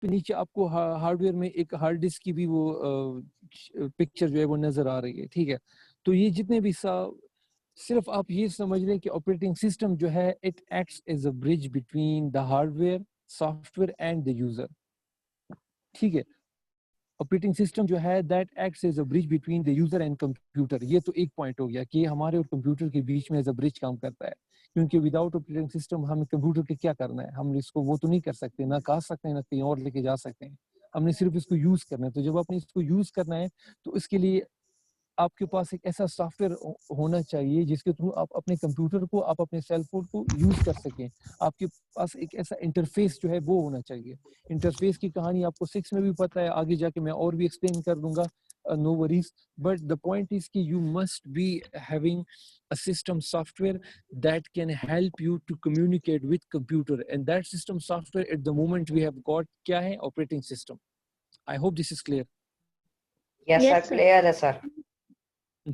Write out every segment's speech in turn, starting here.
پہ نیچے آپ کو ہارڈ ویئر میں ایک ہارڈ ڈسک کی بھی وہ پکچر جو ہے وہ نظر آ رہی ہے. ٹھیک ہے, تو یہ جتنے بھی صرف آپ یہ سمجھ لیں کہ آپریٹنگ سسٹم جو ہے it acts as a bridge between the hard where, soft where and the user. ٹھیک ہے, آپریٹنگ سسٹم جو ہے that acts as a bridge between the user and computer. یہ تو ایک پوائنٹ ہو گیا کہ ہمارے اور کمپیوٹر کے بیچ میں ایز اے برج کام کرتا ہے, کیونکہ وداؤٹ آپریٹنگ سسٹم ہمیں کمپیوٹر کے کیا کرنا ہے, ہم اس کو وہ تو نہیں کر سکتے, نہ کاٹ سکتے ہیں, نہ کہیں اور لے کے جا سکتے ہیں, ہم نے صرف اس کو یوز کرنا ہے. تو جب آپ نے اس کو یوز کرنا ہے تو اس کے لیے آپ کے پاس ایک ایسا سافٹ ویئر ہونا چاہیے جس کے تھرو آپ اپنے کمپیوٹر کو, آپ اپنے سیل فون کو یوز کر سکیں. آپ کے پاس ایک ایسا انٹرفیس جو ہے وہ ہونا چاہیے. انٹرفیس کی کہانی آپ کو 6 میں بھی پتہ ہے, آگے جا کے میں اور بھی ایکسپلین کر دوں گا, no worries. But the point is کہ you must be having a system software that can help you to communicate with computer, and that system software at the moment we have got کیا ہے, operating system. I hope this is clear. Yes sir, clear ہے sir.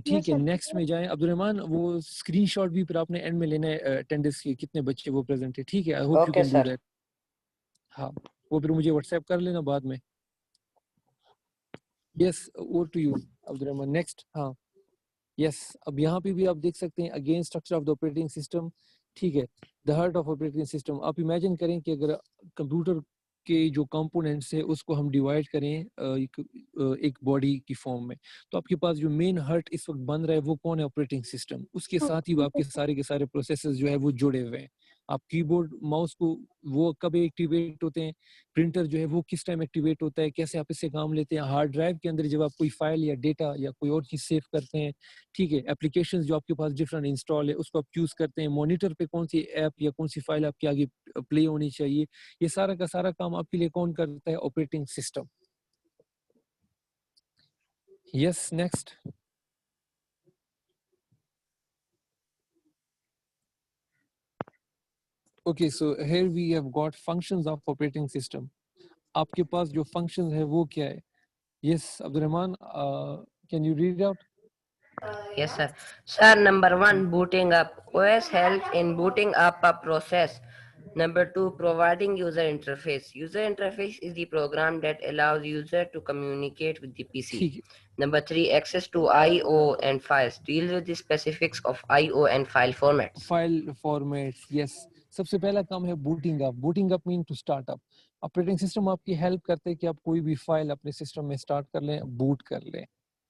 ٹھیک ہے, next میں جائیں. عبد الرحمان وہ screen shot بھی پھر آپ نے اینڈ میں لینا ہے اٹینڈنس کی, کتنے بچے وہ پریزنٹ ہے. ٹھیک ہے, I hope you can do that. ہاں, وہ پھر مجھے واٹس ایپ کر لینا بعد میں. یس, over to you Abdul Rahman. Next. ہاں یس, اب یہاں پہ بھی آپ دیکھ سکتے ہیں again structure of the operating system. ٹھیک ہے, the heart of operating system. آپ امیجن کریں کہ اگر کمپیوٹر کے جو کمپوننٹس ہے اس کو ہم ڈیوائڈ کریں ایک باڈی کی فارم میں, تو آپ کے پاس جو مین ہارٹ اس وقت بن رہا ہے وہ کون ہے, آپریٹنگ سسٹم. اس کے ساتھ ہی آپ کے سارے پروسیسز جو ہے وہ جڑے ہوئے ہیں. آپ کی بورڈ ماؤس کو وہ کب ایکٹیویٹ ہوتے ہیں, پرنٹر جو ہے وہ کس ٹائم ایکٹیویٹ ہوتا ہے, کیسے آپ اس سے کام لیتے ہیں. ہارڈ ڈرائیو کے اندر جب آپ کوئی فائل یا ڈیٹا یا کوئی اور چیز سیو کرتے ہیں. ٹھیک ہے, اپلیکیشنز جو آپ کے پاس ڈفرنٹ انسٹال ہے اس کو آپ چوز کرتے ہیں. مانیٹر پہ کون سی ایپ یا کون سی فائل آپ کے آگے پلے ہونی چاہیے, یہ سارا کا سارا کام آپ کے لیے کون کرتا ہے, operating system. Yes, next. Okay, so here we have got functions of operating system. آپ کے پاس جو functions ہے وہ کیا ہے؟ Yes, Abdurrahman, can you read it out? Yes sir. Sir, number 1, booting up. OS helps in booting up a process. Number 2, providing user interface. User interface is the program that allows user to communicate with the PC. Number 3, access to I/O and files. Deals with the specifics of I/O and file formats. File formats, yes. سب سے پہلا کام ہے booting up. Booting up mean to start up. Operating system آپ کی help کرتے ہیں کہ آپ کوئی بھی فائل اپنے سسٹم میں اسٹارٹ کر لیں, بوٹ کر لیں.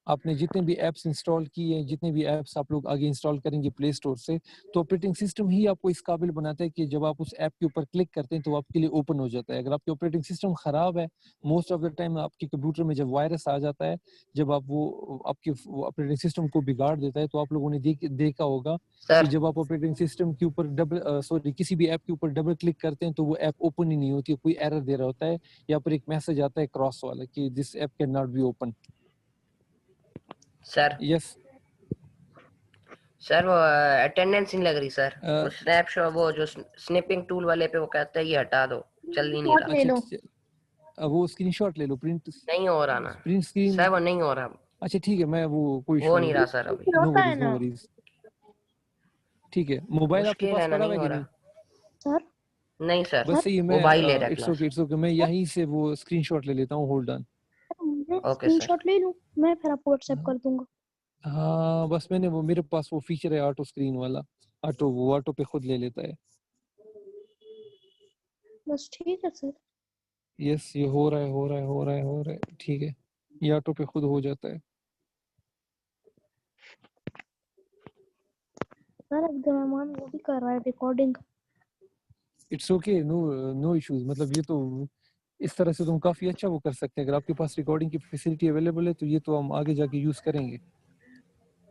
آپ نے جتنے بھی ایپس انسٹال کی ہیں, جتنے بھی ایپس آپ لوگ آگے انسٹال کریں گے پلے اسٹور سے, تو آپریٹنگ سسٹم ہی آپ کو اس قابل بناتا ہے کہ جب آپ اس ایپ کے اوپر کلک کرتے ہیں تو آپ کے لیے اوپن ہو جاتا ہے. اگر آپ کی آپریٹنگ سسٹم خراب ہے, موسٹ آف دا ٹائم آپ کے کمپیوٹر میں جب وائرس آ جاتا ہے, جب آپ وہ آپ کے آپریٹنگ سسٹم کو بگاڑ دیتا ہے, تو آپ لوگوں نے دیکھا ہوگا کہ جب آپ آپریٹنگ سسٹم کے اوپر کسی بھی ایپ کے اوپر ڈبل کلک کرتے ہیں تو وہ ایپ اوپن ہی نہیں ہوتی, کوئی ایرر دے رہا ہوتا ہے, یا پھر ایک میسج آتا ہے کراس والا کہ this app can not be open. Sir yes sir, وہ اٹینڈنس نہیں لگ رہی سر. وہ سنیپ شاٹ, وہ جو سنیپنگ ٹول والے پہ وہ کہتا ہے یہ ہٹا دو, چل ہی نہیں رہا. وہ اسکرین شاٹ لے لو. پرنٹ نہیں ہو رہا نا پرنٹ اسکرین سر, وہ نہیں ہو رہا. اچھا ٹھیک ہے, میں وہ کوئی ہو نہیں رہا سر ابھی. No worries no worries. ٹھیک ہے, موبائل آپ کے پاس پڑا ہوا ہے کہ نہیں سر؟ نہیں سر, بس صحیح. میں موبائل ہے اٹس اوکے, میں یہیں سے وہ اسکرین شاٹ لے لیتا ہوں. ہولڈ آن, اسکرین شاٹ لے لوں میں, پھر آپ کو واٹس ایپ کر دوں گا. ہاں بس میں نے وہ, میرے پاس وہ فیچر ہے آٹو اسکرین والا, آٹو پہ خود لے لیتا ہے. بس ٹھیک ہے سر. یس, یہ ہو رہا ہے. ٹھیک ہے, یہ آٹو پہ خود ہو جاتا ہے. سر عبد الرحمان وہ بھی کر رہا ہے recording. It's okay, no issues. مطلب یہ تو اس طرح سے تم کافی اچھا وہ کر سکتے ہیں. اگر آپ کے پاس ریکارڈنگ کی فیسلٹی اویلیبل ہے تو یہ تو ہم آگے جا کے یوز کریں گے.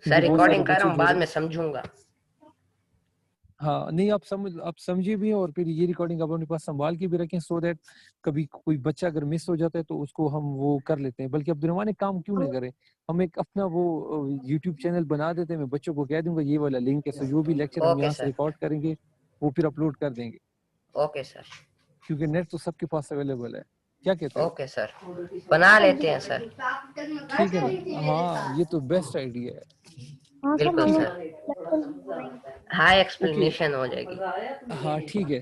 سر ریکارڈنگ کر رہا ہوں, بعد میں سمجھوں گا. ہاں نہیں, آپ سمجھے بھی, اور پھر یہ ریکارڈنگ آپ اپنے پاس سنبھال کے بھی رکھیں, سو دیٹ کبھی کوئی بچہ اگر مس ہو جاتا ہے تو اس کو ہم وہ کر لیتے ہیں. بلکہ عبد الرحمان ایک کام کیوں نہ کریں, ہم ایک اپنا وہ یوٹیوب چینل بنا دیتے ہیں. میں بچوں کو کہہ دوں گا یہ والا لنک ہے, سو جو بھی لیکچر ہم یہاں سے ریکارڈ کریں گے وہ پھر اپلوڈ کر دیں گے. Okay sir. کیونکہ نیٹ تو سب کے پاس اویلیبل ہے. کیا کہتے ہو؟ اوکے سر, بنا لیتے ہیں سر. ٹھیک ہے نا, ہاں یہ تو بیسٹ آئیڈیا ہے. بالکل سر, ہائی ایکسپلینیشن ہو جائے گی. ہاں ٹھیک ہے.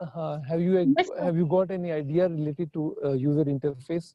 Have you got any idea related to user interface?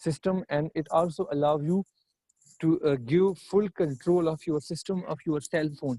system, and it also allow you to give full control of your system, of your cell phone,